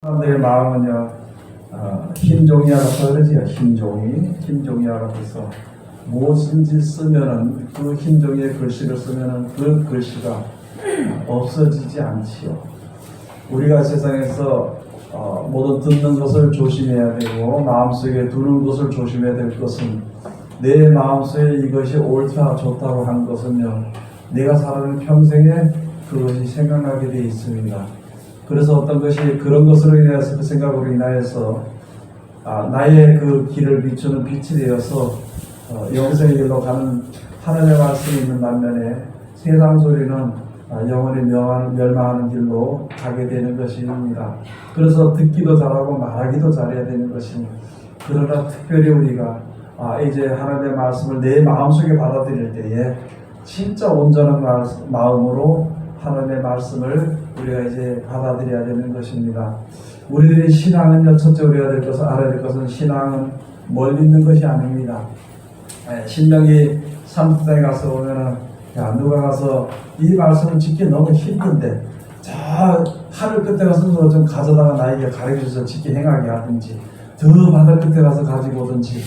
사람들의 마음은요, 흰종이야라고 그러지요. 흰종이야라고 해서 무엇인지 쓰면은 그 흰종이에 글씨를 쓰면은 그 글씨가 없어지지 않지요. 우리가 세상에서 모든 듣는 것을 조심해야 되고 마음속에 두는 것을 조심해야 될 것은 내 마음속에 이것이 옳다 좋다고 한 것은요, 내가 살아가는 평생에 그것이 생각나게 되어 있습니다. 그래서 어떤 것이 그런 것으로 인해서 그 생각으로 인하여서 나의 그 길을 비추는 빛이 되어서 영생의 길로 가는 하나님의 말씀이 있는 반면에 세상 소리는 영원히 멸망하는 길로 가게 되는 것입니다. 그래서 듣기도 잘하고 말하기도 잘해야 되는 것입니다. 그러나 특별히 우리가 이제 하나님의 말씀을 내 마음속에 받아들일 때에 진짜 온전한 마음으로 하나님의 말씀을 우리가 이제 받아들여야 되는 것입니다. 우리들의 신앙은요, 첫째 우리가 알아야 될 것은 신앙은 멀리 있는 것이 아닙니다. 신명기 3장에 가서 보면은 누가 가서 이 말씀을 짓기 너무 힘든데 저 하늘 끝에 가서 좀 가져다가 나에게 가르쳐서 짓기 행하게 하든지 더 바다 끝에 가서 가지고 오든지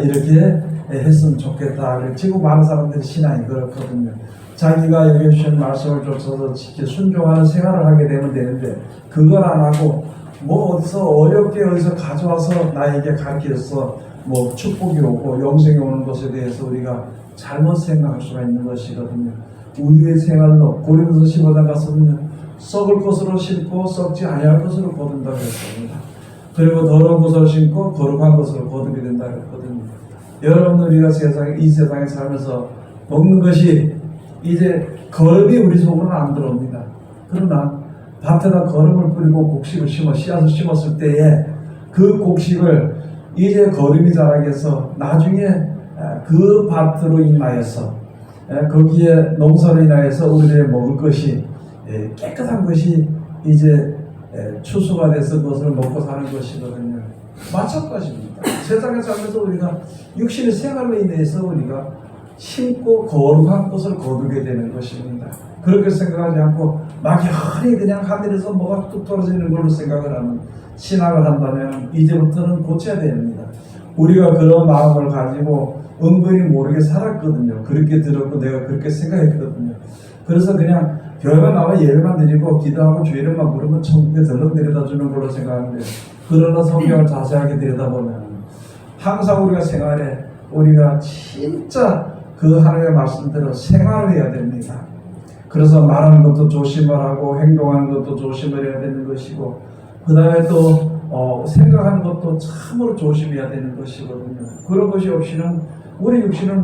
이렇게 했으면 좋겠다. 지금 많은 사람들이 신앙이 그렇거든요. 자기가 여기 주신 말씀을 쫓아서 지켜 순종하는 생활을 하게 되면 되는데 그걸 안 하고 뭐 어디서 가져와서 나에게 가르쳐서 뭐 축복이 오고 영생이 오는 것에 대해서 우리가 잘못 생각할 수가 있는 것이거든요. 우리의 생활로 고린도서 15장 가서는 썩을 것으로 심고 썩지 아니할 것으로 거둔다고 했습니다. 그리고 더러운 것으로 심고 거룩한 것으로 거두게 된다고 했거든요. 여러분, 우리가 이 세상에 살면서 먹는 것이 이제 거름이 우리 속으로는 안 들어옵니다. 그러나 밭에다 거름을 뿌리고 곡식을 씨앗을 심었을 때에 그 곡식을 이제 거름이 자라게 해서 나중에 그 밭으로 인하여서 거기에 농사로 인하여서 우리의 먹을 것이 깨끗한 것이 이제 추수가 돼서 그것을 먹고 사는 것이거든요. 마찬가지입니다. 세상에 살면서 우리가 육신의 생활로 인해서 우리가 심고 거룩한 것을 거두게 되는 것입니다. 그렇게 생각하지 않고 막연히 그냥 하늘에서 뭐가 뚝 떨어지는 걸로 생각을 하는 신앙을 한다면 이제부터는 고쳐야 됩니다. 우리가 그런 마음을 가지고 은근히 모르게 살았거든요. 그렇게 들었고 내가 그렇게 생각했거든요. 그래서 그냥 교회만 나와 예배만 드리고 기도하고 주의 이름만 부르면 천국에 덜렁 데려다 주는 걸로 생각하는데, 그러나 성경을 자세하게 들여다보면 항상 우리가 생활에 우리가 진짜 그 하나님의 말씀대로 생활을 해야 됩니다. 그래서 말하는 것도 조심을 하고 행동하는 것도 조심을 해야 되는 것이고, 그 다음에 또 생각하는 것도 참으로 조심해야 되는 것이거든요. 그런 것이 없이는 우리 육신은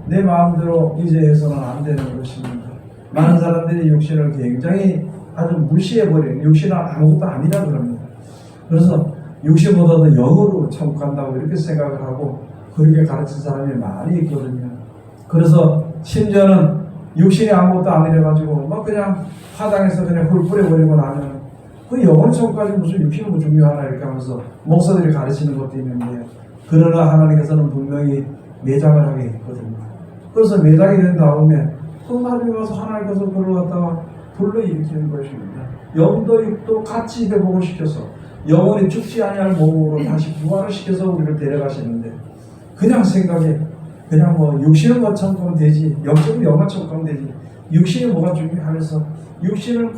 내 마음대로 이제 해서는 안 되는 것입니다. 많은 사람들이 육신을 굉장히 아주 무시해버려요. 육신은 아무것도 아니라 그럽니다. 그래서 육신보다도 영으로 천국 간다고 이렇게 생각을 하고 그렇게 가르친 사람이 많이 있거든요. 그래서 심지어는 육신이 아무것도 아니래가지고 막 그냥 화당에서 그냥 홀 뿌려버리고 나면 그 영혼 천국까지 무슨 육신이 뭐 중요하나 이렇게 하면서 목사들이 가르치는 것도 있는데, 그러나 하나님께서는 분명히 매장을 하게 했거든요. 그래서 매장이 된 다음에 또 나중에 가서 하나님께서 그걸 갖다가 불러일으키는 것입니다. 영도 육도 같이 회복을 시켜서 영혼이 죽지 아니할 몸으로 다시 부활을 시켜서 우리를 데려가시는데, 그냥 생각에 그냥 뭐 육신은 뭐 천국은 되지, 영적인 영만 천국은 되지, 육신이 뭐가 중요하면서 육신을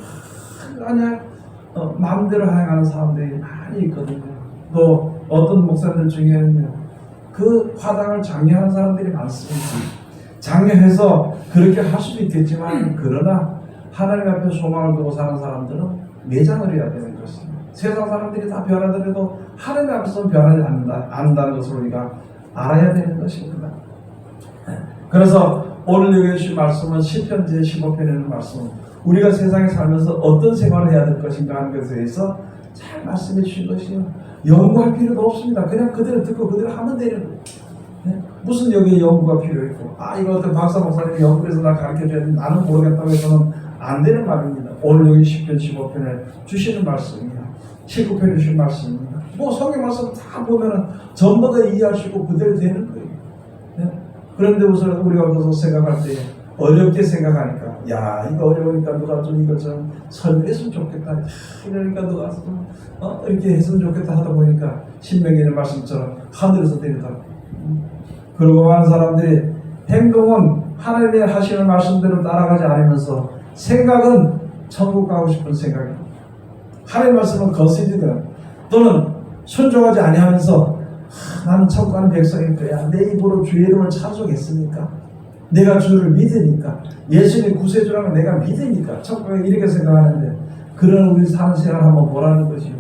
그냥 마음대로 행하는 사람들이 많이 있거든요. 또 어떤 목사들 중에는요, 그 화당을 장려하는 사람들이 많습니다. 장려해서 그렇게 할 수도 있겠지만, 그러나 하나님 앞에 소망을 두고 사는 사람들은 매장을 해야 되는 것입니다. 세상 사람들이 다 변하더라도 하나님 앞에서는 변하지 않는다는 것을 우리가 알아야 되는 것입니다. 그래서 오늘 여기 주신 말씀은 시편 제15편에 있는 말씀은 우리가 세상에 살면서 어떤 생활을 해야 될 것인가 하는 것에 대해서 잘 말씀해 주신 것이요, 연구할 필요도 없습니다. 그냥 그대로 듣고 그대로 하면 되는 거예요. 무슨 여기에 연구가 필요했고, 이거 어떤 박사 목사님이 연구해서 나 가르쳐줘야 돼, 나는 모르겠다고 해서는 안 되는 말입니다. 오늘 여기 10편 15편에 주시는 말씀이야, 19편에 주신 말씀입니다. 뭐 성경 말씀 다 보면은 전부 다 이해하시고 그대로 되는 거예요. 그런데 우선 우리가 그것을 생각할 때 어렵게 생각하니까, 야, 이거 어려우니까 누가 좀 이거 좀 설명했으면 좋겠다. 이러니까 누가 좀 이렇게 했으면 좋겠다 하다 보니까 신명기의 말씀처럼 하늘에서 내리더라고. 그리고 많은 사람들이 행동은 하나님의 하시는 말씀대로 따라가지 않으면서 생각은 천국 가고 싶은 생각이에요. 하나님의 말씀은 거스리든 또는 순종하지 아니하면서 나는 천국 가는 백성일 거야. 내 입으로 주의 이름을 찬송했으니까, 내가 주를 믿으니까, 예수님이 구세주라는 내가 믿으니까 천국에 이렇게 생각하는데, 그런 우리 사는 생활을 한번 보라는 것이요.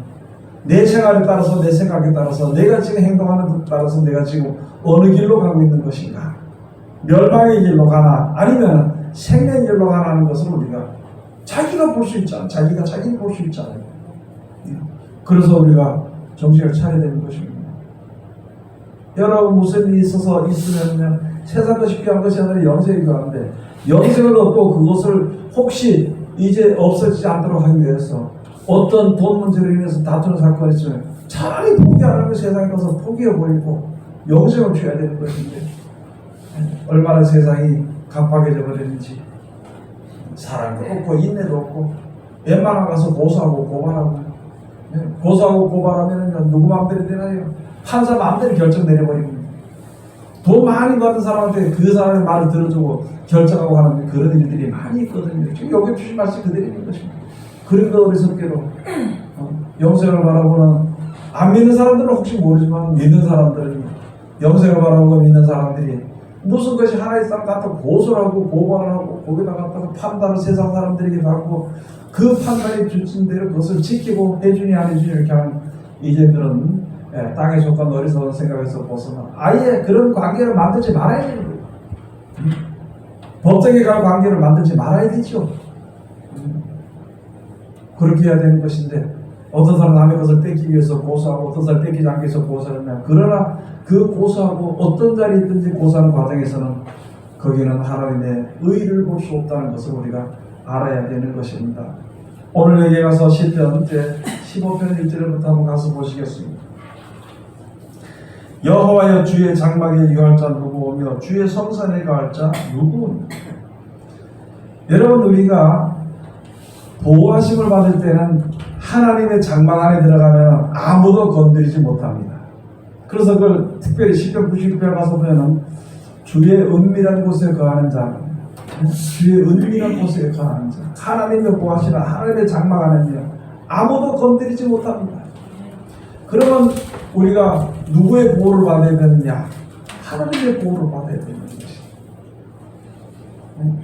내 생활에 따라서, 내 생각에 따라서, 내가 지금 행동하는 데 따라서 내가 지금 어느 길로 가고 있는 것인가, 멸망의 길로 가나 아니면 생명의 길로 가나 하는 것을 우리가 자기가 볼 수 있잖아요. 자기가 자기를 볼 수 있잖아요. 그래서 우리가 정신을 차려야 되는 것입니다. 여러분 무슨 일이 있으면 세상 것이 귀한 것이 아니라 영생이 귀한데, 영생을 얻고 그것을 혹시 이제 없어지지 않도록 하기 위해서 어떤 돈 문제로 인해서 다투는 사건이 있으면 차라리 포기 안 하면 세상에 가서 포기해버리고 영생을 줘야 되는 것인데, 얼마나 세상이 갑박해져 버리는지, 사랑도 없고 인내도 없고, 웬만한 가서 고소하고 고발하고, 고소하고 고발하면 누구 마음대로 되나요? 판사 마음대로 결정 내려버립니다. 돈 많이 받은 사람한테 그 사람의 말을 들어주고 결정하고 하는 그런 일들이 많이 있거든요. 지금 여기 주신 말씀이 그대로 있는 것입니다. 그러니까 어리석게도 영생을 바라보는, 안 믿는 사람들은 혹시 모르지만 믿는 사람들은, 영생을 바라보고 믿는 사람들이 무슨 것이 하나의 땅 갖다 고소를 하고 고발을 하고 거기다 갖다가 판단을 세상 사람들에게 받고, 그 판단이 주신 대로 그것을 지키고 해주니 안 해주니 이렇게 하는 이제들은 땅에 속한 어리석은 생각에서 벗어나 아예 그런 관계를 만들지 말아야 되는 거예요. 법정에 갈 관계를 만들지 말아야 되죠. 그렇게 해야 되는 것인데, 어떤 사람은 남의 것을 뺏기 위해서 고소하고 어떤 사람은 뺏기지 않기 위해서 고소하면, 그러나 그 고소하고 어떤 자리에 있든지 고소하는 과정에서는 거기는 하나님의 의를 볼 수 없다는 것을 우리가 알아야 되는 것입니다. 오늘 여기에 가서 시편 15편 1절부터 한번 가서 보시겠습니다. 여호와여, 주의 장막에 유할 자 누구오며 주의 성산에 거할 자 누구오며. 여러분, 우리가 보호하심을 받을 때는 하나님의 장막 안에 들어가면 아무도 건드리지 못합니다. 그래서 그걸 특별히 시편 96편에 가서 보면 주의 은밀한 곳에 거하는 자, 주의 은밀한 곳에 거하는 자, 하나님의 보호하시는 하나님의 장막 안에는요 아무도 건드리지 못합니다. 그러면 우리가 누구의 보호를 받아야 되느냐? 하나님의 보호를 받아야 되는 것입니다.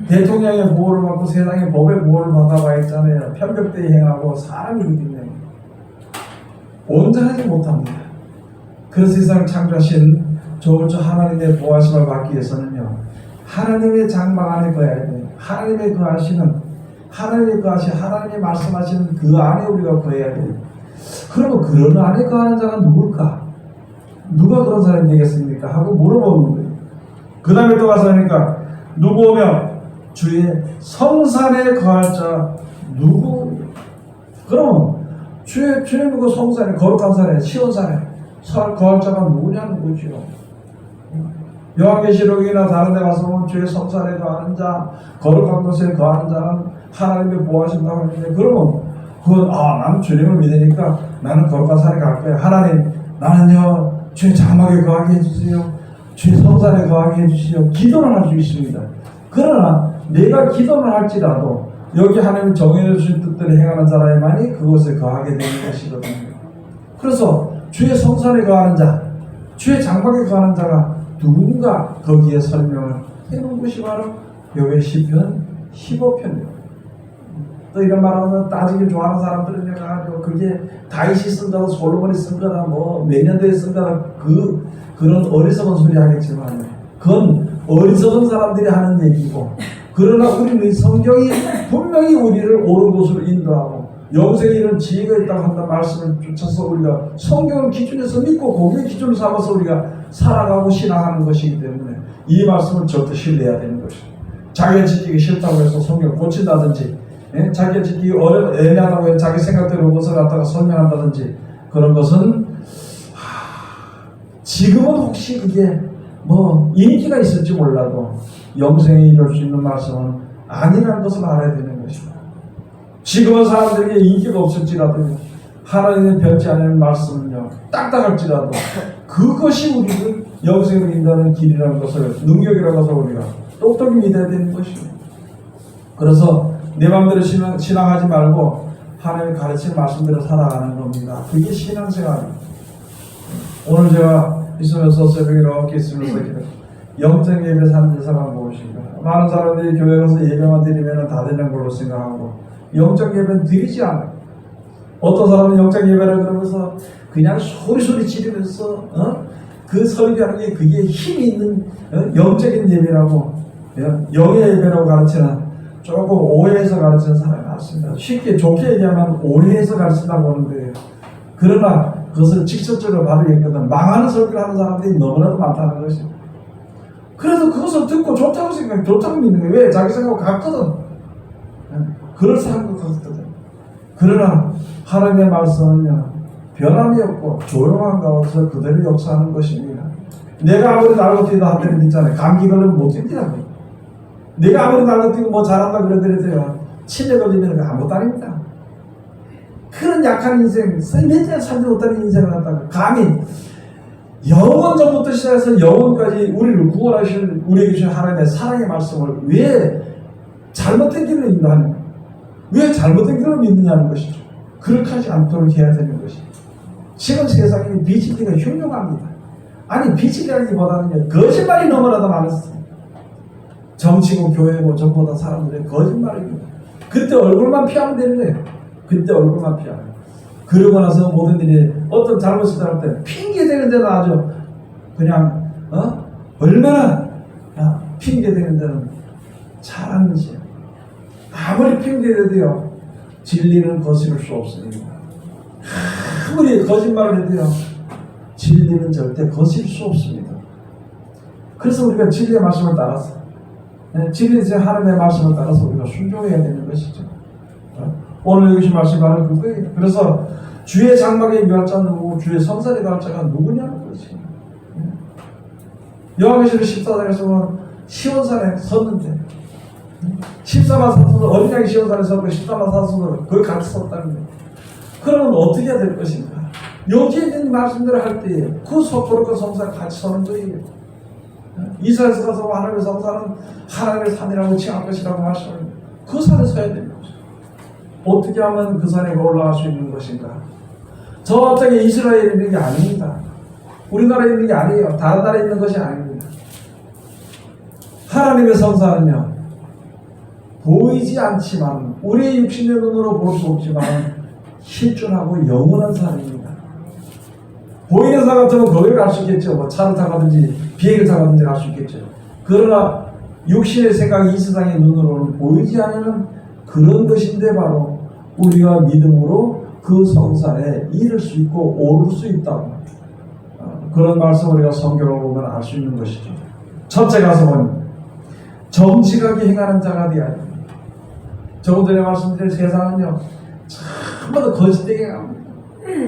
대통령의 보호를 받고 세상의 법의 보호를 받아봐야 했잖아요. 편벽대에 행하고 사람이기 때문에 온전하지 못합니다. 그 세상을 창조하신 저울저 하나님의 보호하심을 받기 위해서는요, 하나님의 장막 안에 거해야 돼요. 하나님의 거하시는, 하나님의 거하시, 하나님이 말씀하시는 그 안에 우리가 거해야 돼요. 그러면 그런 안에 거하는 자가 누굴까? 누가 그런 사람이 되겠습니까? 하고 물어보는 거예요. 그 다음에 또 가서 하니까 누구 오면 주의 성산에 거할 자 누구? 그러면 주의 그 성산에, 거룩한 산에, 시온산에 거할 자가 누구냐는 거죠. 요한계시록이나 다른 데 가서 보면 주의 성산에 거하는 자, 거룩한 곳에 거하는 자는 하나님의 보호하신다고 하는데, 그러면 그건 나는 주님을 믿으니까 나는 거룩한 산에 갈 거야. 하나님, 나는요 주의 장막에 거하게 해주세요. 주의 성산에 거하게 해주시오. 기도는 할 수 있습니다. 그러나 내가 기도는 할지라도 여기 하나님 정해져 주신 뜻대로 행하는 자라야만이 그곳에 거하게 되는 것이거든요. 그래서 주의 성산에 거하는 자, 주의 장막에 거하는 자가 누군가 거기에 설명을 해놓은 것이 바로 여기 시편 15편이에요. 또 이런 말하면 따지기 좋아하는 사람들은 그게 다윗이 쓴 거다, 솔로몬이 쓴 거다, 뭐 몇 년도에 쓴 거다, 그런 어리석은 소리 하겠지만 그건 어리석은 사람들이 하는 얘기고, 그러나 우리는 성경이 분명히 우리를 옳은 곳으로 인도하고 영생에 이런 지혜가 있다고 한다는 말씀을 쫓아서 우리가 성경을 기준에서 믿고 거기에 기준을 삼아서 우리가 살아가고 신앙하는 것이기 때문에 이 말씀을 절대 신뢰해야 되는 것입니다. 자기가 지키기 싫다고 해서 성경을 고친다든지, 자기가 지키기 애매하다고 해서 자기 생각대로 그것을 갖다가 설명한다든지, 그런 것은 지금은 혹시 그게 뭐 인기가 있을지 몰라도 영생에 이룰 수 있는 말씀은 아니라는 것을 알아야 되는 것입니다. 지금은 사람들에게 인기가 없을지라도 하나님의 변치 않는 말씀은요, 딱딱할지라도 그것이 우리를 영생을 인도하는 길이라는 것을, 능력이라는 것을 우리가 똑똑히 믿어야 되는 것입니다. 그래서 내 마음대로 신앙하지 말고 하나님의 가르치는 말씀대로 살아가는 겁니다. 그게 신앙생활입니다. 오늘 제가 있으면서 새벽에 이렇게 있으면서 영적 예배 사는 사람 무엇인가? 많은 사람들이 교회 가서 예배만 드리면 다 되는 걸로 생각하고 영적 예배는 드리지 않아요. 어떤 사람은 영적 예배라 그러면서 그냥 소리 지르면서 그 설교하는 게 그게 힘이 있는 영적인 예배라고, 영의 예배라고 가르치는, 조금 오해해서 가르치는 사람이 많습니다. 쉽게 좋게 얘기하면 오해해서 가르친다고 하는 거예요. 그러나 그것을 직접적으로 바로 얘기하거든 망하는 설교를 하는 사람들이 너무나도 많다는 것이죠. 그래도 그것을 듣고 좋다고 생각해, 좋다고 믿는 거예요. 왜? 자기 생각하고 같거든. 그럴 사람도 같거든. 그러나 하나님의 말씀은요, 변함이 없고 조용한 가운데서 그대로 역사하는 것입니다. 내가 아무리 날고 뛰다 한때는 있잖아요. 감기 걸리면 못 뛰더라고요. 내가 아무리 날고 뛰고 뭐 잘한다 그러더라도요, 치매 걸리면 아무것도 아닙니다. 그런 약한 인생, 몇 년 살지 못하는 인생을 갖다가 감히 영원 전부터 시작해서 영원까지 우리를 구원하실, 우리에게 주신 하나님의 사랑의 말씀을 왜 잘못된 길로 인도하는가? 왜 잘못된 길로 믿느냐는 것이죠. 그렇게 하지 않도록 해야 되는 것이죠. 지금 세상에 비치기가 흉흉합니다. 아니, 비치기라기보다는 거짓말이 너무나도 많았어요. 정치고 교회고 전보다 사람들의 거짓말입니다. 그때 얼굴만 피하면 되는 거예요. 그때 얼굴만 피하면. 그러고 나서 모든 일이 어떤 잘못을 할 때 핑계대는 데는 아주 그냥 얼마나 핑계대는 데는 잘하는지. 아무리 핑계대도요, 진리는 거스를 수 없습니다. 아무리 거짓말을 해도요, 진리는 절대 거스릴 수 없습니다. 그래서 우리가 진리의 말씀을 따라서, 진리의 하나님의 말씀을 따라서 우리가 순종해야 되는 것이죠. 오늘 여기신 말씀이 바로 그거예요. 그래서 주의 장막에 임할 자는 누구고 주의 성산에 갈 자가 누구냐는 것이에요. 요한계시록 14장에서 보면 시온산에 섰는데 14만 사슴도 어린 양이 시온산에 섰고 14만 사슴도 거기 같이 섰다는 거예요. 그러면 어떻게 해야 될 것인가? 여기에 있는 말씀대로 할 때에 그 소토로과 성산 같이 서는 거예요. 이스라엘에서 가서 하나님의 성산은 하나님의 산이라고 칭할 것이라고 말씀합니다. 그 산에 서야 됩니다. 어떻게 하면 그 산에 올라갈 수 있는 것인가? 저 땅에 이스라엘에 있는 게 아닙니다. 우리나라에 있는 게 아니에요. 다른 나라에 있는 것이 아닙니다. 하나님의 성산은요, 보이지 않지만, 우리의 육신의 눈으로 볼 수 없지만 실존하고 영원한 산입니다. 보이는 산 같으면 거기를 갈 수 있겠죠. 뭐 차를 타가든지 비행기를 타가든지 갈 수 있겠죠. 그러나 육신의 생각이 이 세상의 눈으로는 보이지 않는 그런 것인데 바로 우리가 믿음으로 그 성산에 이를 수 있고 오를 수 있다고, 그런 말씀을 우리가 성경을 보면 알 수 있는 것이죠. 첫째 가서 보면 정직하게 행하는 자가 되어야 됩니다. 조금 전에 말씀드린 세상은요, 전부 다 거짓되게 행합니다.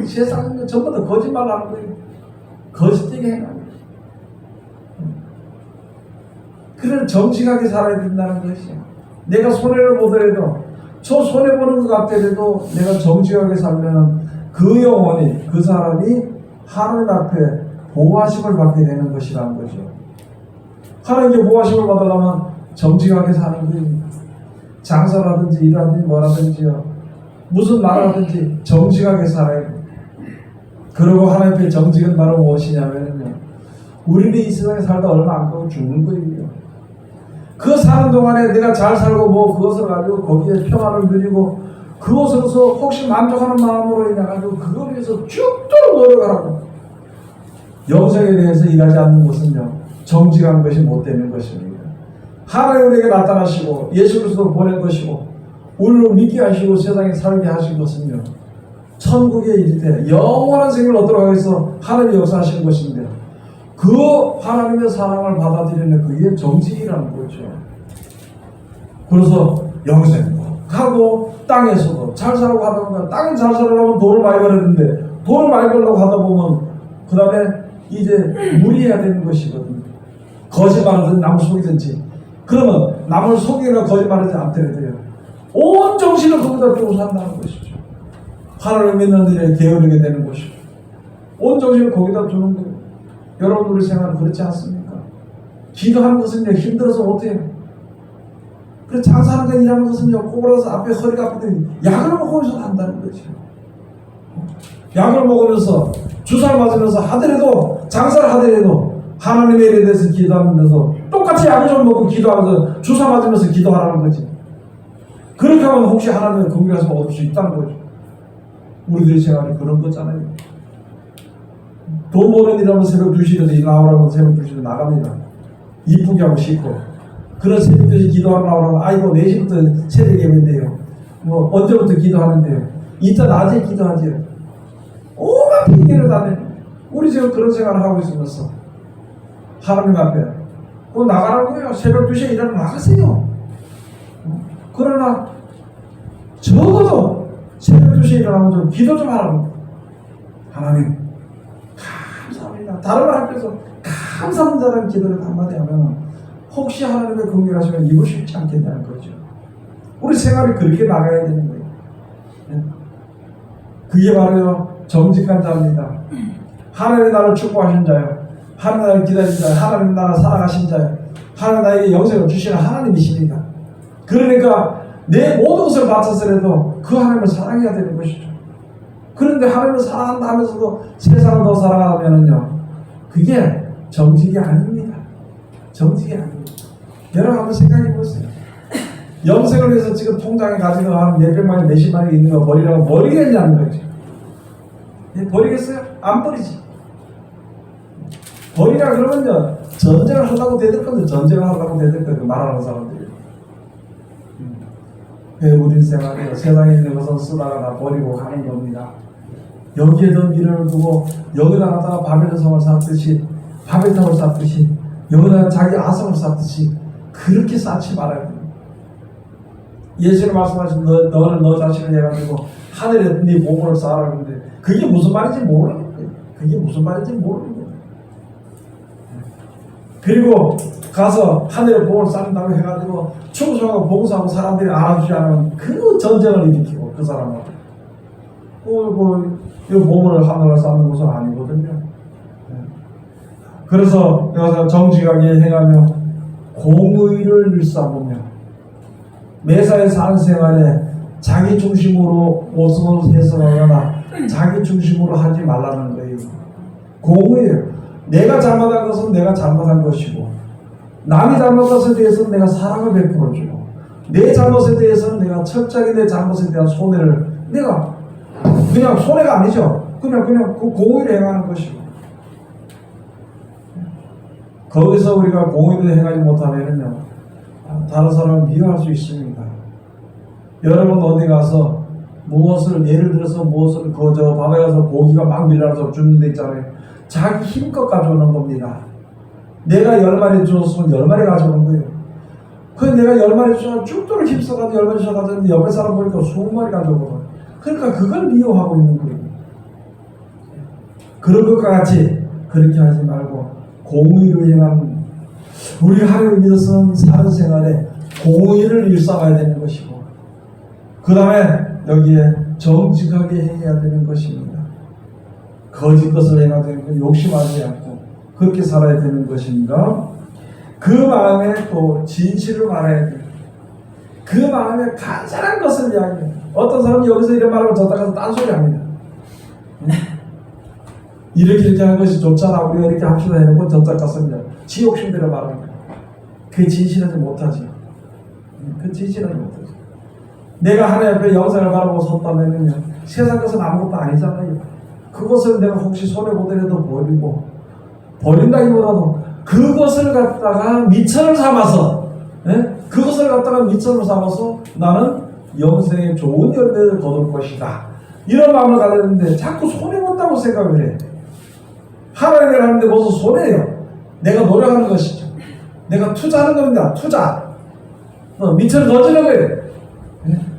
세상은요, 전부 다 거짓말을 하는 거예요. 거짓되게 행합니다. 그런 정직하게 살아야 된다는 것이요. 내가 손해를 보더라도, 저 손해보는 것 같더라도 내가 정직하게 살면 그 영혼이, 그 사람이 하나님 앞에 보호하심을 받게 되는 것이라는 거죠. 하나님께 보호하심을 받으려면 정직하게 사는 거예요. 장사라든지 일하든지 뭐라든지요, 무슨 말하든지 정직하게 살아야 돼요. 그리고 하나님의 정직은 바로 무엇이냐면요, 우리는 이 세상에 살다 얼마 안 가고 죽는 거예요. 그 사는 동안에 내가 잘 살고 뭐 그것을 가지고 거기에 평안을 누리고 그것으로서 혹시 만족하는 마음으로 인해가지고 그걸 위해서 죽도록 노력하라고. 영생에 대해서 일하지 않는 것은요, 정직한 것이 못 되는 것입니다. 하나님 우리에게 나타나시고 예수 그리스도를 보낸 것이고 우리를 믿게 하시고 세상에 살게 하신 것은요, 천국에 이르되 영원한 생명을 얻도록 하기 위해서 하나님이 역사하신 것인데, 그 하나님의 사랑을 받아들이는 그게 정직이라는 거죠. 그래서 영생도 하고 땅에서도 잘 살고 하다 보면, 땅에 잘 살려면 돈을 많이 벌어야 되는데 돈을 많이 벌려고 하다 보면 그 다음에 이제 무리해야 되는 것이거든요. 거짓말하든지 나무 속이든지 그러면 남을 속이거나 거짓말하지 않더라도요. 온 정신을 거기다 두고 산다는 것이죠. 하나님을 믿는 일에 게으르게 되는 것이죠. 온 정신을 거기다 두는 거예요. 여러분 우리 생활은 그렇지 않습니까? 기도하는 것은요 힘들어서 못해요. 그래서 장사하는 거 일하는 것은요 꼬불어서 앞에 허리가 아프더니 약을 먹으면서 한다는 거죠. 약을 먹으면서 주사를 맞으면서 하더라도 장사를 하더라도 하나님의 일에 대해서 기도하면서 똑같이 약을 좀 먹고 기도하면서 주사 맞으면서 기도하라는 거지. 그렇게 하면 혹시 하나님의 긍휼하심을 얻을 수 있다는 거죠. 우리들의 생활이 그런 거잖아요. 돈 버는 일하면 새벽 2시에서 나오라면 새벽 2시에 나갑니다. 이쁘게 하고 싶고 그런 새벽 2시 기도하러 나오라면 아이고 4시부터 새벽 예배인데요. 뭐 언제부터 기도하는데요. 이따 낮에 기도하지요. 오만 핑계를 다네. 우리 지금 그런 생활을 하고 있으면서 하나님 앞에 그거 나가라고요. 새벽 2시에 일하면 나가세요. 그러나 적어도 새벽 2시에 일어나면 좀 기도 좀 하라고. 하나님 감사합니다. 다른 말 앞에서 감사합니다라는 기도를 한마디 하면 혹시 하나님의 긍휼하시면 입을 쉽지 않겠냐는 거죠. 우리 생활이 그렇게 나가야 되는 거예요. 그게 바로 정직한 자입니다. 하나님의 나를 축복하신 자요. 하나님 나를 기다린 자요. 하나님 나를 사랑하신 자요. 하나님 나에게 영생을 주시는 하나님이십니다. 그러니까 내 모든 것을 바쳐서라도 그 하나님을 사랑해야 되는 것이죠. 그런데 하나님을 사랑한다 하면서도 세상을 더 사랑하면은요, 그게 정직이 아닙니다. 정직이 아닙니다. 여러분 한번 생각해 보세요. 영생을 위해서 지금 통장에 가지고 한 몇백만원, 몇십만원 있는 거 버리라고 버리겠냐는 거죠. 버리겠어요? 안 버리지. 버리라 그러면요, 전쟁을 하려고 대들 건데, 전쟁을 하려고 대들 건데, 말하는 사람들이. 우리 생활에 세상에 있는 것은 쓰다가 다 버리고 가는 겁니다. 여기에 더 미련을 두고, 여기다 갖다가 바벨탑을 쌓듯이, 바벨탑을 쌓듯이, 여기다가 자기 아성을 쌓듯이, 그렇게 쌓지 말아야 돼요. 예수님 말씀하신 너는 너 자신을 해가지고 하늘에 네 보물을 쌓아라 그러는데 그게 무슨 말인지 모르는 거예요. 그게 무슨 말인지 모르는 거예요. 그리고 가서 하늘에 보물을 쌓는다고 해가지고 충성하고 봉사하고 사람들이 알아주지 않으면 그 전쟁을 일으키고 그 사람은 이 보물을 하늘에 쌓는 것은 아니거든요. 그래서 여기서 정직하게 행하며 공의를 일삼으며 매사에 사는 생활에 자기 중심으로 모습을 해석하거나 자기 중심으로 하지 말라는 거예요. 공의예요. 내가 잘못한 것은 내가 잘못한 것이고 남이 잘못한 것에 대해서는 내가 사랑을 베풀어주고 내 잘못에 대해서는 내가 철저하게 내 잘못에 대한 손해를 내가 그냥 손해가 아니죠. 그냥 그 공의를 행하는 것이고 거기서 우리가 공의를 행하지 못하면요 다른 사람을 미워할 수 있습니다. 여러분 어디 가서 무엇을 예를 들어서 무엇을 저 밤에 가서 고기가 막 밀려서 주는 데 있잖아요. 자기 힘껏 가져오는 겁니다. 내가 10마리 주었으면 10마리 가져오는 거예요. 그래서 내가 10마리 주면 쭉도록 힘써가지고 10마리 주어가지고 옆에 사람 보니까 20마리 가져오거든. 그러니까 그걸 미워하고 있는 거예요. 그런 것과 같이 그렇게 하지 말고 공의로 행하는 우리 하나님을 믿어서는 사는 생활에 공의를 일삼아야 되는 것이고 그 다음에 여기에 정직하게 해야 되는 것입니다. 거짓 것을 행해야 되는 것, 욕심하지 않고 그렇게 살아야 되는 것입니다. 그 마음에 또 진실을 말해야 돼요. 그 마음에 간절한 것을 이야기해요. 어떤 사람이 여기서 이런 말하면 저따 가서 딴소리 합니다. 이렇게 하는 것이 좋잖아. 우리가 이렇게 합시다 해놓고 저따 가서 지 욕심대로 말합니다. 그게 진실하지 못하지. 그 진실하지 못하지. 내가 하나님 앞에 영생을 바라보고 섰다면요 세상 것은 아무것도 아니잖아요. 그것을 내가 혹시 손해보더라도 버리고 버린다기보다도 그것을 갖다가 미천을 삼아서 그것을 갖다가 미천을 삼아서 나는 영생의 좋은 열매를 거둘 것이다. 이런 마음을 가져야 되는데 자꾸 손해본다고 생각을 해. 하나님을 하는데 무슨 손해예요. 내가 노력하는 것이죠. 내가 투자하는 겁니다. 투자. 미천을 던지는 거예요.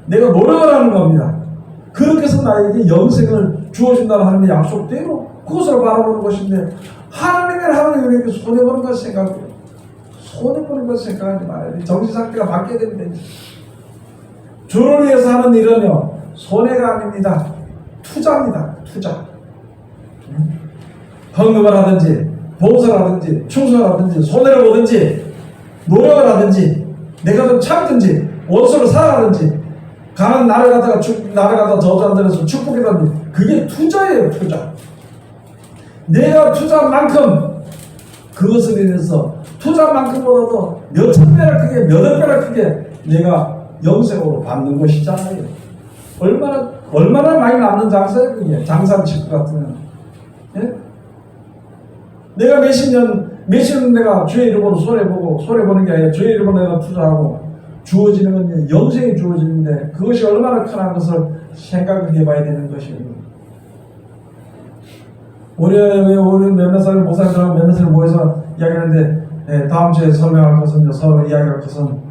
내가 노력을 하는 겁니다. 그렇게 해서 나에게 영생을 주어준다는 하나님의 약속대로 그것을 바라보는 것인데 하나님을 하는 우리에게 손해보는 것을 생각해요. 손해보는 것을 생각하지 말아야 돼. 정신 상태가 바뀌어야 됩니다. 주를 위해서 하는 일은요, 손해가 아닙니다. 투자입니다. 투자. 헌금을 하든지, 봉사를 하든지, 충성을 하든지, 손해를 보든지, 노력을 하든지, 내가 좀 참든지, 원수를 사랑하든지, 가는 나를 갖다가 저주 안 들어서 축복이라든지, 그게 투자예요, 투자. 내가 투자한 만큼, 그것을 인해서 투자만큼보다도 몇천 배나 크게, 몇억 배나 크게 내가 영생으로 받는 것이잖아요. 얼마나 많이 남는 장사예요, 그게. 장사를 칠 것 같으면. 예? 내가 몇십 년 내가 주의 이름으로 손해보는 게 아니라 주의 이름으로 내가 투자하고 주어지는 건 영생이 주어지는데 그것이 얼마나 크나 것을 생각을 해봐야 되는 것입니다. 우리 몇몇 살 목사님들하고 몇몇 살 모여서 이야기하는데 다음 주에 설명할 것은요, 서로 이야기할 것은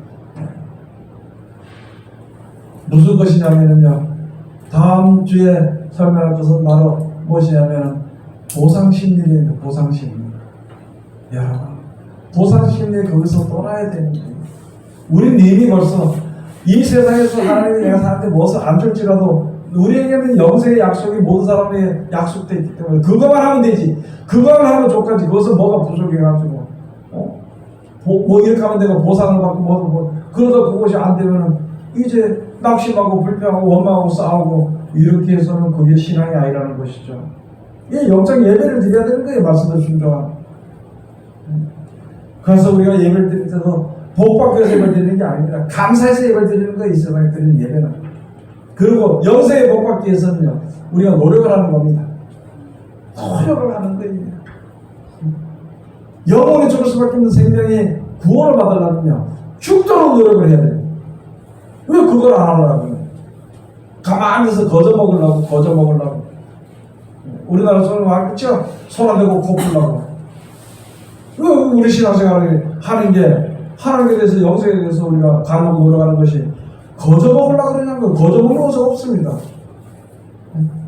무슨 것이냐면요, 다음 주에 설명할 것은 바로 무엇이냐면 보상심리입니다. 보상심리. 여러분, 보상심리에 거기서 떠나야 되는 거예요. 우린 이미 벌써 이 세상에서 하나님이 내가 사는데 무엇을 안 줄지라도 우리에게는 영생의 약속이 모든 사람에게 약속되어 있기 때문에 그것만 하면 되지. 그것만 하면 좋겠지. 그것은 뭐가 부족해가지고 뭐 이렇게 하면 내가 보상을 받고 그러다 그것이 안 되면은 이제 낙심하고 불평하고 원망하고 싸우고 이렇게 해서는 그게 신앙이 아니라는 것이죠. 이 영적 예배를 드려야 되는 거예요. 말씀을 순종한. 그래서 우리가 예배를 드릴 때도 복받기 위해서 예배를 드리는 게 아닙니다. 감사해서 예배를 드리는 거예요. 이 세상에 드리는 예배는. 그리고 영생의 복받기 위해서는요, 우리가 노력을 하는 겁니다. 노력을 하는 거예요. 영원히 죽을 수밖에 없는 생명이 구원을 받으려면요, 죽도록 노력을 해야 돼요. 왜 그걸 안 하려고? 가만히 있어 거저 먹으려고. 우리나라 사람은 알겠죠? 손 안 대고 코 풀려고. 왜 우리 신앙생활을 하는 게, 하나님에 대해서 영생에 대해서 우리가 가려고 노력하는 것이 거저 먹으려고 그러냐고요. 거저 먹는 것은 없습니다.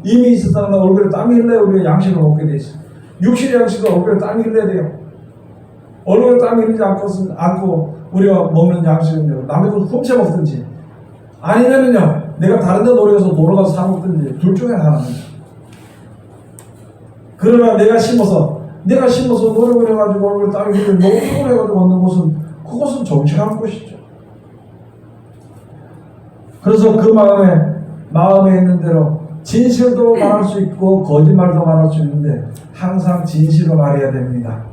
이미 있었다는 얼굴에 땀이 흘러야 우리가 양식을 먹게 돼 있어요. 육신의 양식은 얼굴에 땀이 흘러야 돼요. 얼굴에 땀이 흘리지 않고 우리가 먹는 양식은요, 남의 것을 훔쳐 먹든지 아니면은요, 내가 다른 데 노력해서 돌아가서 사 먹든지 둘 중에 하나입니다. 그러나 내가 심어서 노력을 해가지고 얼굴에 땀이 흘리고 너무 피곤해가지고 얻는 것은 그것은 정직한 것이죠. 그래서 그 마음에 있는 대로 진실도 말할 수 있고 거짓말도 말할 수 있는데 항상 진실을 말해야 됩니다.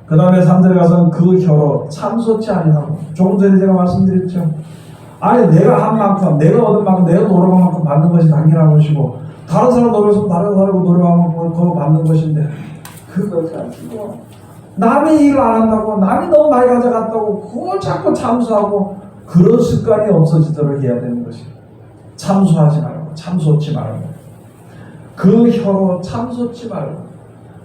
그 다음에 3절에 가서는 그 혀로 참소치 아니하고, 조금 전에 제가 말씀드렸죠. 아니 내가 한 만큼, 내가 얻은 만큼, 내가 노력한 만큼 받는 것이 당연한 것이고, 다른 사람 노력해서 다른 사람이 노력한 만큼 그거 받는 것인데, 그것이 아니고 남이 일 안 한다고, 남이 너무 많이 가져갔다고 그걸 자꾸 참소하고, 그런 습관이 없어지도록 해야 되는 것입니다. 참소하지 말고, 참소치 말고, 그 혀로 참소치 말고,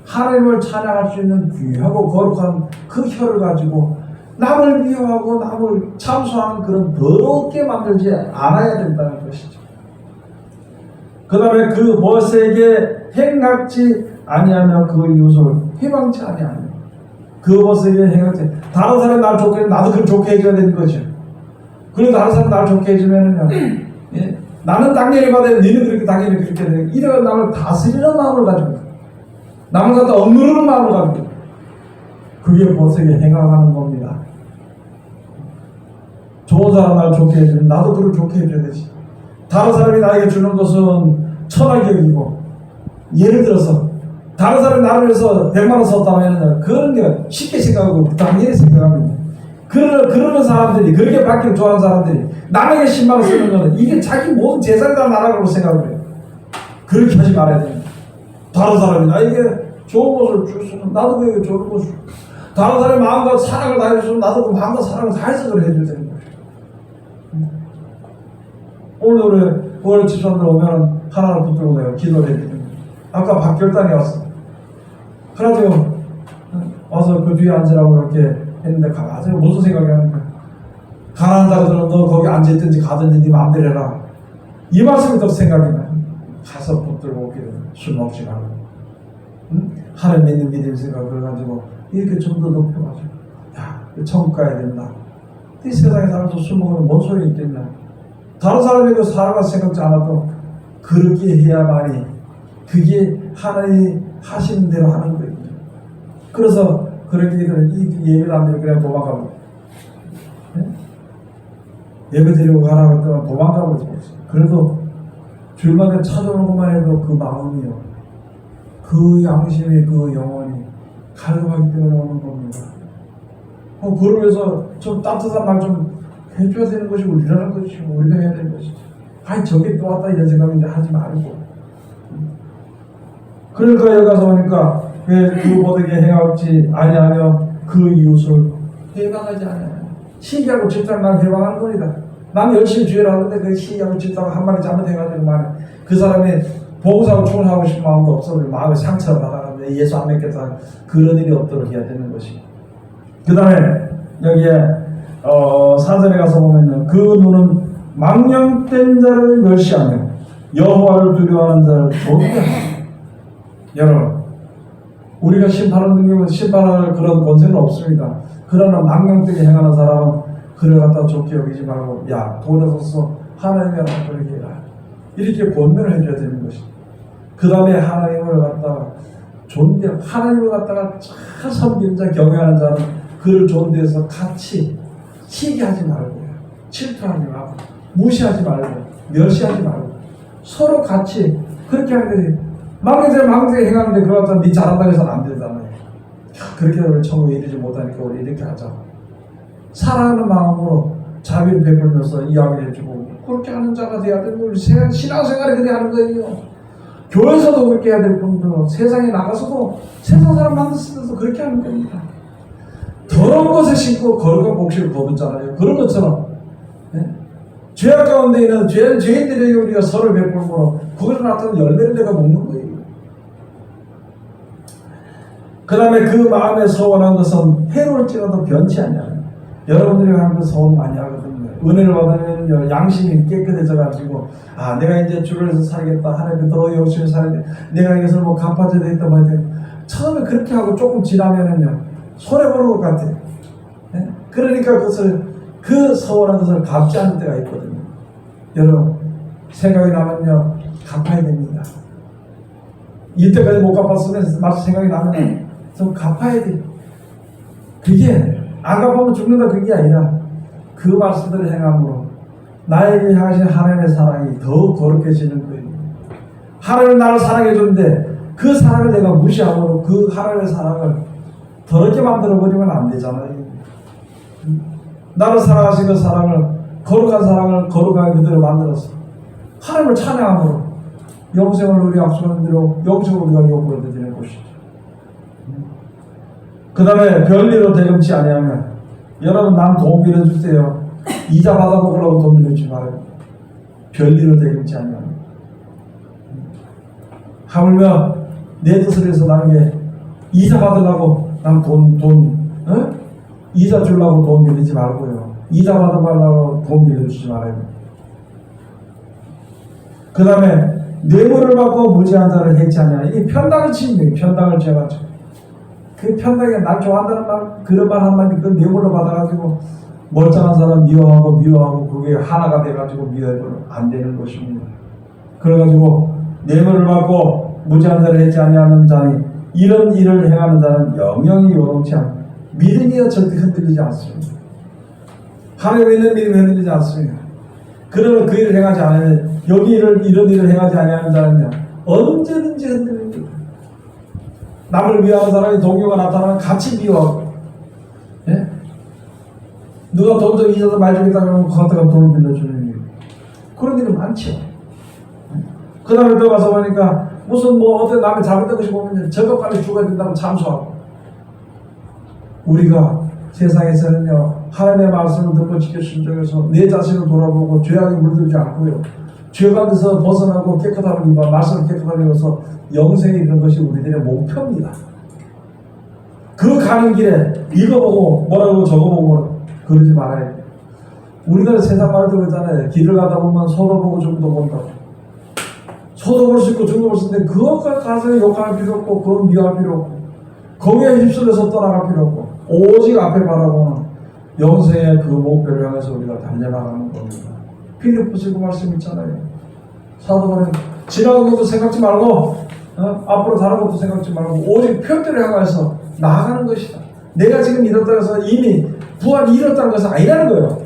하나님을 찬양할 수 있는 귀하고 거룩한 그 혀를 가지고 남을 미워하고 남을 참소하는 그런 더럽게 만들지 않아야 된다는 것이죠. 그 다음에 그 무엇에게 행악지 아니하며 그 이웃을 회방치 아니하며, 그 무엇에게 행악지, 다른 사람이 날 좋게 해주면 나도 그걸 좋게 해줘야 되는 거죠. 그리고 다른 사람이 날 좋게 해주면은요, 예? 나는 당연히 받아야 돼, 너는 그렇게 당연히 그렇게 돼. 이래가 남을 다스리는 마음을 가지고, 남을 갖다 억누르는 마음을 가지고, 그게 무엇에게 행악하는 겁니다. 좋은 사람 날 좋게 해주면 나도 그를 좋게 해줘야 되지. 다른 사람이 나에게 주는 것은 천하게 여기고, 예를 들어서 다른 사람이 나를 위해서 100만 원 썼다면 그런 게 쉽게 생각하고 당연히 생각합니다. 그러는 사람들이, 그렇게 받기를 좋아하는 사람들이 남에게 10만 원 쓰는 거는 이게 자기 모든 재산이 다 나라고 생각을 해요. 그렇게 하지 말아야 됩니다. 다른 사람이 나에게 좋은 것을 줬으면 나도 그에게 좋은 것을, 다른 사람이 마음과 사랑을 다 해줬으면 나도 그 마음과 사랑을 다 해서 그래 해줘야 되는 거예요. 오늘 우리 부활 집사람들 오면 하나를 붙들고 내가 기도를 해드립니다. 아까 박결단이 왔어. 그래가지고 와서 그 뒤에 앉으라고 이렇게 했는데 가만히 무슨 생각이 하는 거야. 가난한 자들은 너 거기 앉아있든지 가든지 네 마음대로 해라. 이 말씀이 더 생각이 나요. 가서 붙들고 오기를 술 먹지 말고, 응? 하나님 믿는 믿음 생각을 가지고 이렇게 좀 더 높여가지고 야, 천국 가야 된다. 이 세상에 살아서 술 먹으면 뭔 소용이 있겠냐. 다른 사람이 살아갈 생각지 않아도 그렇게 해야만이 그게 하나님이 하시는 대로 하는 거예요. 그래서 그렇게 예배를 안 드리고 그냥 도망가고 예배 드리고 가라고 했더니 도망가고 있어요. 그래도 주일마다 찾아오는 것만 해도 그 마음이요, 그 양심이, 그 영혼이 갈급하기 때문에 오는 겁니다. 그러면서 좀 따뜻한 말 좀 해줘야 되는 것이 우리라는 것이고 우리가 해야 되는 것이죠. 아니 저게 또 왔다 이런 생각 이제 하지 말고. 그러니까 여기 가서 보니까 왜 그 모든 게 행하지 아니하며 그 이웃을 해방하지 않아요. 시기하고 질투하는 걸 해방하는 겁니다. 나는 열심히 주의를 하는데 그 시기하고 질투하고 한 마디 잘못해가지고 말해 그 사람이 봉사하고 충성하고 싶은 마음도 없어. 마음에 상처를 받아가는데 예수 안 믿겠다 그런 일이 없도록 해야 되는 것이. 그 다음에 여기에 사전에 가서 보면요, 그 눈은 망령된 자를 멸시하며 여호와를 두려워하는 자를 존경하며. 여러분, 우리가 심판하는 능력은 심판할 그런 권세는 없습니다. 그러나 망령되게 행하는 사람은 그를 갖다 좋게 여기지 말고 야 돌아서서 하나님의 앞을 해라 이렇게 권면을 해줘야 되는 것입니다. 그 다음에 하나님을 갖다가 하나님을 갖다가 잘 섬기는 자, 경외하는 자는 그를 존대해서 같이 시기하지 말고 질투하지 말고 무시하지 말고 멸시하지 말고 서로 같이 그렇게 하는 거지. 망령되게 행하는데 그걸 갖다 네 잘한다고 해서는 안 되잖아요. 그렇게 우리 천국에 이르지 못하니까 우리 이렇게 하자. 사랑하는 마음으로 자비를 베풀면서 이야기를 해주고 그렇게 하는 자가 돼야 되는 거예요. 신앙생활에 그렇게 하는 거예요. 교회에서도 그렇게 해야 될 뿐더러 세상에 나가서도 세상 사람 만나서 그렇게 하는 겁니다. 더러운 것에 심고 거룩한 복식을 거두잖아요. 그런 것처럼 죄악 가운데 있는 죄인들에게 우리가 선을 베풀므로 거기서 나타나는 열매를 내가 먹는 거예요. 그 다음에 그 마음에 서원한 것은 해로울지라도 변치 않냐. 여러분들이 하는 그 서원 많이 하거든요. 은혜를 받으면 양심이 깨끗해져가지고 내가 이제 주를 위해서 살겠다. 하나님께 더 열심히 살겠다. 내가 여기서 뭐 갚아줘야 되겠다. 처음에 그렇게 하고 조금 지나면은요 손해보는 것 같아요. 그러니까 그 서원한 것을 갚지 않을 때가 있거든요. 여러분 생각이 나면요 갚아야 됩니다. 이때까지 못 갚았으면 마치 생각이 나면 좀 갚아야 돼. 그게 안 갚으면 죽는다 그게 아니라 그 말씀들을 행함으로 나에게 향하신 하나님의 사랑이 더욱 거룩해지는 거예요. 하나님 나를 사랑해 줬는데 그 사랑을 내가 무시함으로 그 하나님의 사랑을 더럽게 만들어버리면 안 되잖아요. 나를 사랑하신 그 사랑을 거룩한 사랑을 거룩하게 그대로 만들어서 하나님을 찬양함으로 영생을 우리 약속하는 대로 영생을 우리가 요구해 드리는 것이죠. 그 다음에 별리로 대금치 아니하면 여러분 난 돈 빌려주세요. 이자 받아먹으려고 돈 빌려주지 말아요. 별리로 대금치 아니하면 하물며 내 뜻을 해서 나에게 이자 받으려고 난 이자 주려고 돈 빌리지 말고요. 이자 받아달라고 돈 빌려주지 말아요. 그 다음에 뇌물을 받고 무지한 자를 해치하냐. 이게 편당을 치는 거예요. 편당을 지어가지고 그 편당에 날 좋아한다는 말 그런 말 한마디 그 뇌물로 받아가지고 멀쩡한 사람 미워하고 그게 하나가 돼가지고 미워해버리면 안 되는 것입니다. 그래가지고 뇌물을 받고 무지한 자를 해치하냐는 자니 이런 일을 행하는 자는 영영이 요동치 않고 믿음이야 절대 흔들리지 않습니다. 하나님에 있는 믿음이 흔들리지 않습니다. 그러면 그 일을 행하지 않으면 이런 일을 행하지 않는 자는요 언제든지 흔들립니다. 남을 미워하는 사람이 동료가 나타나면 같이 미워하고 누가 돈 좀 잊어서 말 주겠다 그러면 그 갖다가 돈을 빌려주는 일 그런 일이 많죠. 그 다음에 또 가서 보니까 무슨 어떻게 남의 잘못된 것이 보면 저것 빨리 죽어야 된다고 참소하고 우리가 세상에서는요 하나님의 말씀을 듣고 지켜 순종해서 내 자신을 돌아보고 죄악에 물들지 않고요 죄 가운데서 벗어나고 깨끗함을 입어 말씀을 깨끗하게 입어서 영생에 이르는 것이 우리들의 목표입니다. 그 가는 길에 이거 보고 뭐라고 저거 보고 그러지 말아야 돼. 우리나라 세상 말도 그러잖아요. 길을 가다 보면 소도 보고 죽도 본다고. 소도 볼 수 있고 죽도 볼 수 있는데 그것까지 가서 욕할 필요 없고 그건 미워할 필요 없고 거기에 휩쓸려서 떠나갈 필요 없고 오직 앞에 바라보는 영생의 그 목표를 향해서 우리가 달려나가는 겁니다. 필리포스 그 말씀 있잖아요. 사도 바울이 지나간 것도 생각지 말고 앞으로 다른 것도 생각지 말고 오직 표대를 향해서 나아가는 것이다. 내가 지금 이렇다고 해서 이미 부활이 이렇다는 것은 아니라는 거예요.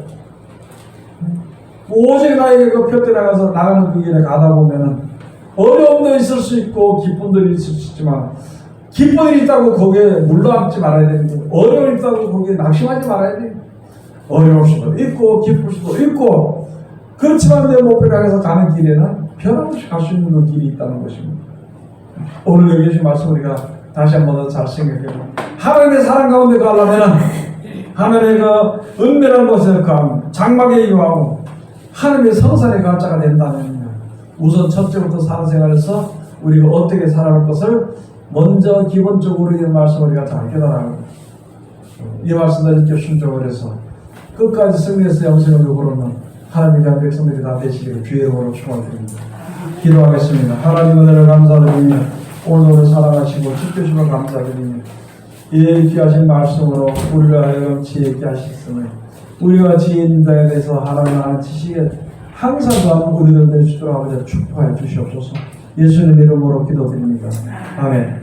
오직 나에게 그 표대를 향해서 나가는 그 길에 가다 보면은 어려움도 있을 수 있고 기쁨도 있을 수 있지만 기쁨이 있다고 거기에 물러앉지 말아야 되고 어려움이 있다고 거기에 낙심하지 말아야 돼요. 어려울 수도 있고 기쁠 수도 있고 그렇지만 내 목표를 향해서 가는 길에는 변함없이 갈 수 있는 그 길이 있다는 것입니다. 오늘 여기 주신 말씀 우리가 다시 한 번 더 잘 생각해보면 하나님의 사랑 가운데 가려면 하나님의 그 은밀한 것에 장막에 이용하고 하나님의 성산의 가짜가 된다면 우선 첫째부터 사회생활에서 우리가 어떻게 살아갈 것을 먼저 기본적으로 이 말씀을 우리가 잘 깨달아요. 이 말씀을 이렇게 순종을 해서 끝까지 승리해서 영생을 누구로는 하나님의 한 백성들이 다 되시기를 주의 이름으로 축원드립니다. 기도하겠습니다. 하나님 은혜를 감사드리며 오늘 사랑하시고 지켜주시면 감사드리며 이 귀하신 말씀으로 우리가 하여금 지혜 있게 하셨으며 우리가 지혜 있는 자에 대해서 하나님 아는 지식에 항상 우리들 될 수 있도록 아버지 축복하여 주시옵소서. 예수님 이름으로 기도드립니다. 아멘.